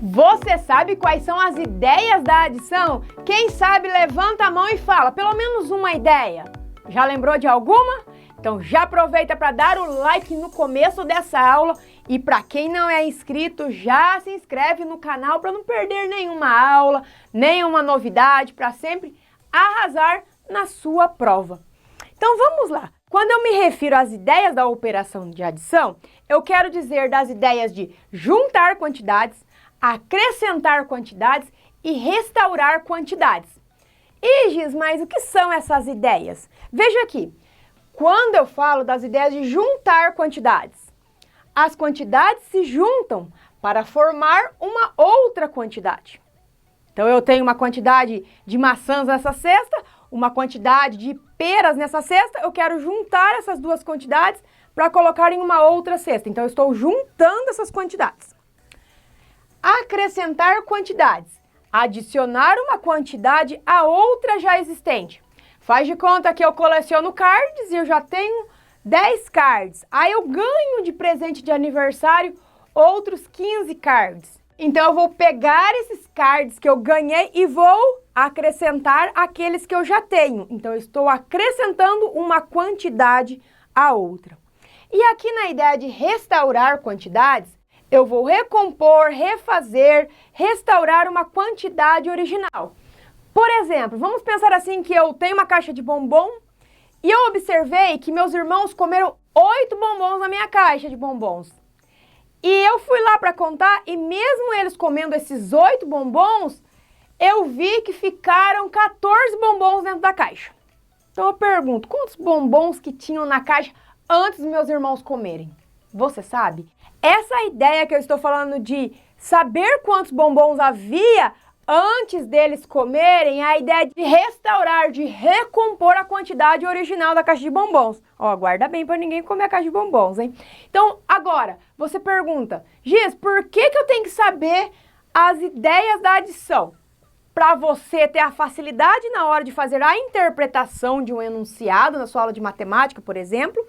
Você sabe quais são as ideias da adição? Quem sabe levanta a mão e fala, pelo menos uma ideia. Já lembrou de alguma? Então já aproveita para dar o like no começo dessa aula e para quem não é inscrito, já se inscreve no canal para não perder nenhuma aula, nenhuma novidade, para sempre arrasar na sua prova. Então vamos lá. Quando eu me refiro às ideias da operação de adição, eu quero dizer das ideias de juntar quantidades, acrescentar quantidades e restaurar quantidades. E Giz, mas o que são essas ideias? Veja aqui, quando eu falo das ideias de juntar quantidades, as quantidades se juntam para formar uma outra quantidade. Então eu tenho uma quantidade de maçãs nessa cesta, uma quantidade de peras nessa cesta, eu quero juntar essas duas quantidades para colocar em uma outra cesta. Então eu estou juntando essas quantidades. Acrescentar quantidades, adicionar uma quantidade a outra já existente. Faz de conta que eu coleciono cards e eu já tenho 10 cards. Aí eu ganho de presente de aniversário outros 15 cards. Então eu vou pegar esses cards que eu ganhei e vou acrescentar aqueles que eu já tenho. Então eu estou acrescentando uma quantidade a outra. E aqui na ideia de restaurar quantidades, eu vou recompor, refazer, restaurar uma quantidade original. Por exemplo, vamos pensar assim que eu tenho uma caixa de bombom e eu observei que meus irmãos comeram 8 bombons na minha caixa de bombons. E eu fui lá para contar e mesmo eles comendo esses 8 bombons, eu vi que ficaram 14 bombons dentro da caixa. Então eu pergunto, quantos bombons que tinham na caixa antes dos meus irmãos comerem? Você sabe? Essa ideia que eu estou falando de saber quantos bombons havia antes deles comerem, é a ideia de restaurar, de recompor a quantidade original da caixa de bombons. Ó, guarda bem para ninguém comer a caixa de bombons, hein? Então, agora, você pergunta, Giz, por que eu tenho que saber as ideias da adição? Para você ter a facilidade na hora de fazer a interpretação de um enunciado na sua aula de matemática, por exemplo,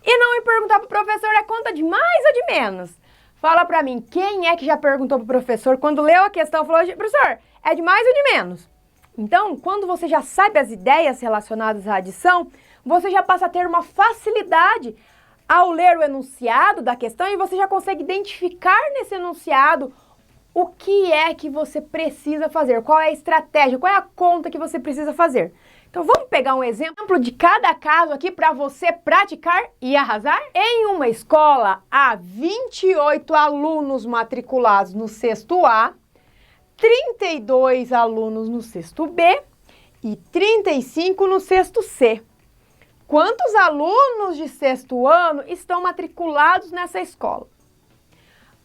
e não me perguntar para o professor, é conta de mais ou de menos? Fala para mim, quem é que já perguntou para o professor, quando leu a questão, falou, professor, é de mais ou de menos? Então, quando você já sabe as ideias relacionadas à adição, você já passa a ter uma facilidade ao ler o enunciado da questão e você já consegue identificar nesse enunciado o que é que você precisa fazer, qual é a estratégia, qual é a conta que você precisa fazer. Então vamos pegar um exemplo de cada caso aqui para você praticar e arrasar? Em uma escola, há 28 alunos matriculados no sexto A, 32 alunos no sexto B e 35 no sexto C. Quantos alunos de sexto ano estão matriculados nessa escola?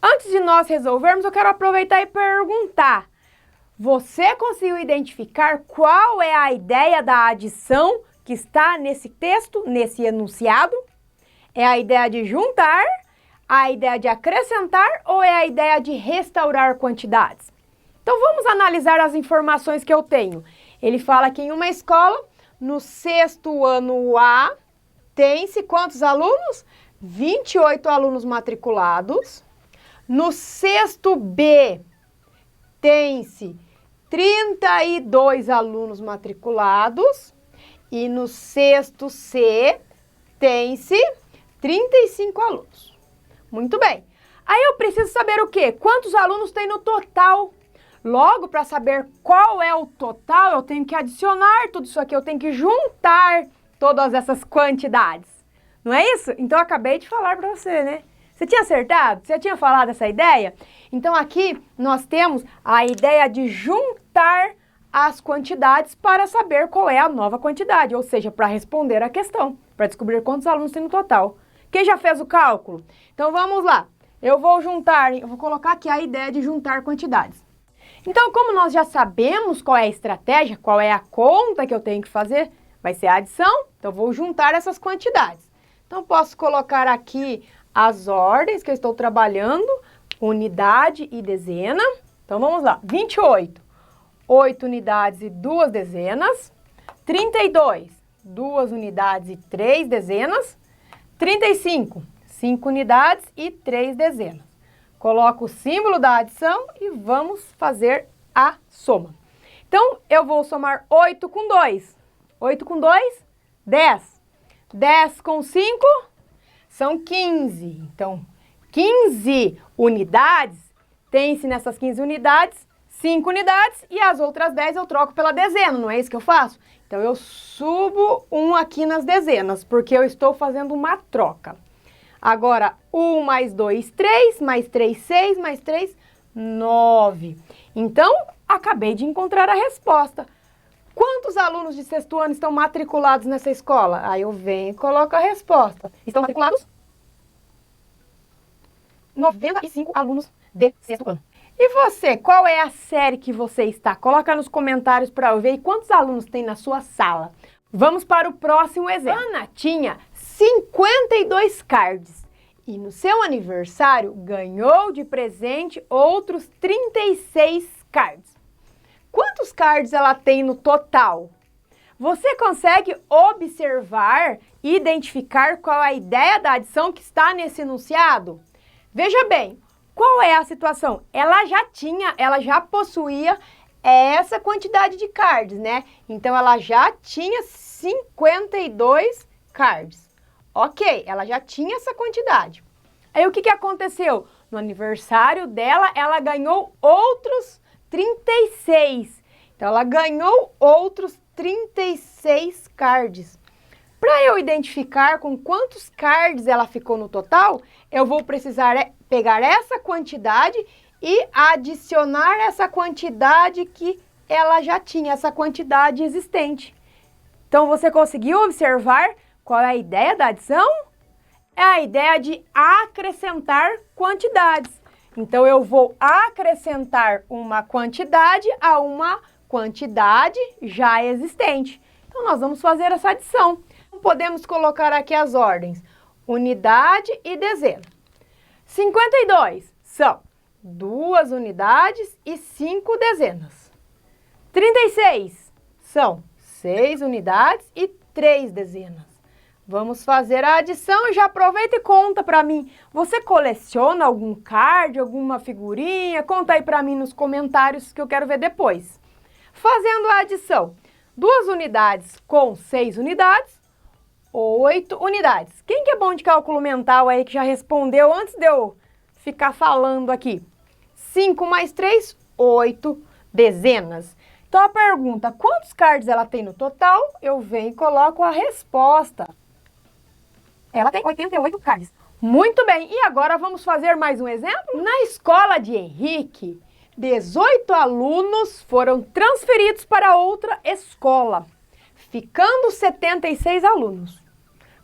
Antes de nós resolvermos, eu quero aproveitar e perguntar. Você conseguiu identificar qual é a ideia da adição que está nesse texto, nesse enunciado? É a ideia de juntar, a ideia de acrescentar ou é a ideia de restaurar quantidades? Então vamos analisar as informações que eu tenho. Ele fala que em uma escola, no sexto ano A, tem-se quantos alunos? 28 alunos matriculados. No sexto B, tem-se 32 alunos matriculados e no sexto C tem-se 35 alunos. Muito bem. Aí eu preciso saber o quê? Quantos alunos tem no total? Logo, para saber qual é o total, eu tenho que adicionar tudo isso aqui, eu tenho que juntar todas essas quantidades. Não é isso? Então eu acabei de falar para você, né? Você tinha acertado? Você tinha falado essa ideia? Então aqui nós temos a ideia de juntar as quantidades para saber qual é a nova quantidade, ou seja, para responder a questão, para descobrir quantos alunos tem no total. Quem já fez o cálculo? Então vamos lá. Eu vou colocar aqui a ideia de juntar quantidades. Então, como nós já sabemos qual é a estratégia, qual é a conta que eu tenho que fazer, vai ser a adição, então vou juntar essas quantidades. Então posso colocar aqui as ordens que eu estou trabalhando, unidade e dezena. Então, vamos lá. 28, 8 unidades e 2 dezenas. 32, 2 unidades e 3 dezenas. 35, 5 unidades e 3 dezenas. Coloco o símbolo da adição e vamos fazer a soma. Então, eu vou somar 8 com 2. 8 com 2, 10. 10 com 5, são 15. Então, 15 unidades, tem-se nessas 15 unidades, 5 unidades e as outras 10 eu troco pela dezena, não é isso que eu faço? Então, eu subo 1 aqui nas dezenas, porque eu estou fazendo uma troca. Agora, 1 mais 2, 3, mais 3, 6, mais 3, 9. Então, acabei de encontrar a resposta. Quantos alunos de sexto ano estão matriculados nessa escola? Aí eu venho e coloco a resposta. Estão matriculados 95 alunos de sexto ano. E você, qual é a série que você está? Coloca nos comentários para eu ver quantos alunos tem na sua sala. Vamos para o próximo exemplo. Ana tinha 52 cards e no seu aniversário ganhou de presente outros 36 cards. Quantos cards ela tem no total? Você consegue observar e identificar qual a ideia da adição que está nesse enunciado? Veja bem, qual é a situação? Ela já possuía essa quantidade de cards, né? Então, ela já tinha 52 cards. Ok, ela já tinha essa quantidade. Aí, o que aconteceu? No aniversário dela, ela ganhou outros 36. Então, ela ganhou outros 36 cards. Para eu identificar com quantos cards ela ficou no total, eu vou precisar pegar essa quantidade e adicionar essa quantidade que ela já tinha, essa quantidade existente. Então, você conseguiu observar qual é a ideia da adição? É a ideia de acrescentar quantidades. Então, eu vou acrescentar uma quantidade a uma quantidade já existente. Então, nós vamos fazer essa adição. Podemos colocar aqui as ordens, unidade e dezena. 52 são 2 unidades e 5 dezenas. 36 são 6 unidades e 3 dezenas. Vamos fazer a adição e já aproveita e conta para mim. Você coleciona algum card, alguma figurinha? Conta aí para mim nos comentários que eu quero ver depois. Fazendo a adição, 2 unidades com 6 unidades, 8 unidades. Quem que é bom de cálculo mental aí que já respondeu antes de eu ficar falando aqui? 5 mais 3, 8 dezenas. Então a pergunta, quantos cards ela tem no total? Eu venho e coloco a resposta. Ela tem 88 cards. Muito bem, e agora vamos fazer mais um exemplo? Na escola de Henrique, 18 alunos foram transferidos para outra escola, ficando 76 alunos.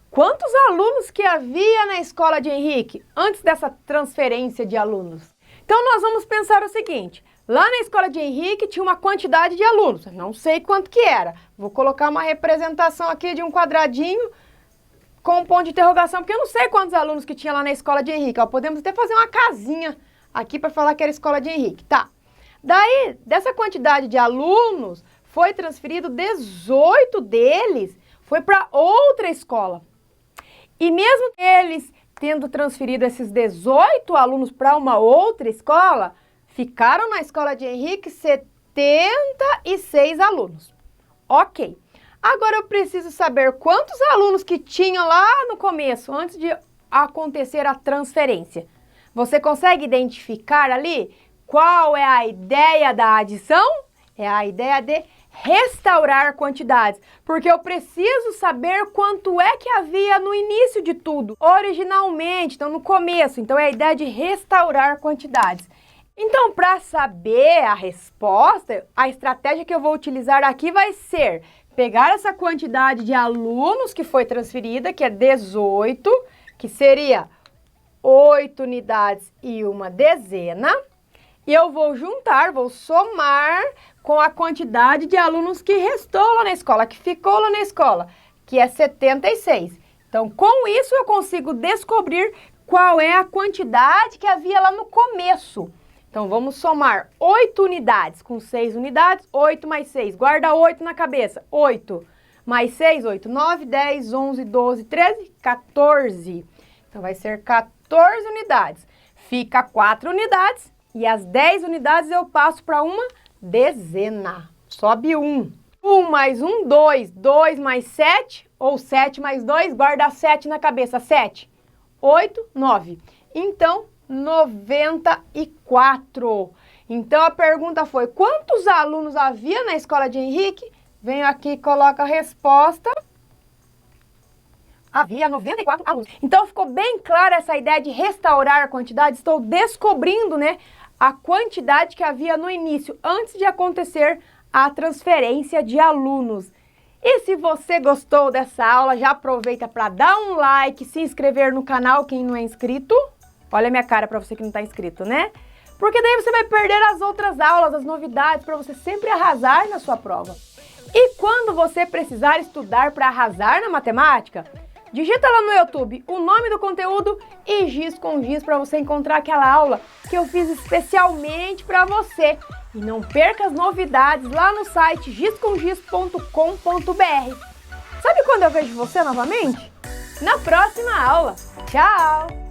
Quantos alunos que havia na escola de Henrique antes dessa transferência de alunos? Então, nós vamos pensar o seguinte, lá na escola de Henrique tinha uma quantidade de alunos, não sei quanto que era. Vou colocar uma representação aqui de um quadradinho com um ponto de interrogação, porque eu não sei quantos alunos que tinha lá na escola de Henrique. Ó, podemos até fazer uma casinha aqui para falar que era a escola de Henrique, tá? Daí, dessa quantidade de alunos, foi transferido 18 deles, foi para outra escola. E mesmo eles tendo transferido esses 18 alunos para uma outra escola, ficaram na escola de Henrique 76 alunos. Ok. Agora eu preciso saber quantos alunos que tinham lá no começo, antes de acontecer a transferência. Você consegue identificar ali qual é a ideia da adição? É a ideia de restaurar quantidades, porque eu preciso saber quanto é que havia no início de tudo, originalmente, então no começo. Então é a ideia de restaurar quantidades. Então, para saber a resposta, a estratégia que eu vou utilizar aqui vai ser pegar essa quantidade de alunos que foi transferida, que é 18, que seria 8 unidades e uma dezena, e eu vou juntar, vou somar com a quantidade de alunos que restou lá na escola, que ficou lá na escola, que é 76. Então, com isso, eu consigo descobrir qual é a quantidade que havia lá no começo. Então, vamos somar 8 unidades com 6 unidades, 8 mais 6. Guarda 8 na cabeça. 8 mais 6, 8, 9, 10, 11, 12, 13, 14. Então, vai ser 14 unidades. fica 4 unidades e as 10 unidades eu passo para uma dezena. Sobe 1. 1 mais 1, 2. 2 mais 7, ou 7 mais 2, guarda 7 na cabeça. 7, 8, 9. Então, 94. Então, a pergunta foi, quantos alunos havia na escola de Henrique? Venho aqui e coloco a resposta. Havia 94 alunos. Então, ficou bem clara essa ideia de restaurar a quantidade. Estou descobrindo, né, a quantidade que havia no início, antes de acontecer a transferência de alunos. E se você gostou dessa aula, já aproveita para dar um like, se inscrever no canal, quem não é inscrito. Olha a minha cara para você que não está inscrito, né? Porque daí você vai perder as outras aulas, as novidades, para você sempre arrasar na sua prova. E quando você precisar estudar para arrasar na matemática, digita lá no YouTube o nome do conteúdo e giz com giz para você encontrar aquela aula que eu fiz especialmente para você. E não perca as novidades lá no site gizcomgiz.com.br. Sabe quando eu vejo você novamente? Na próxima aula. Tchau!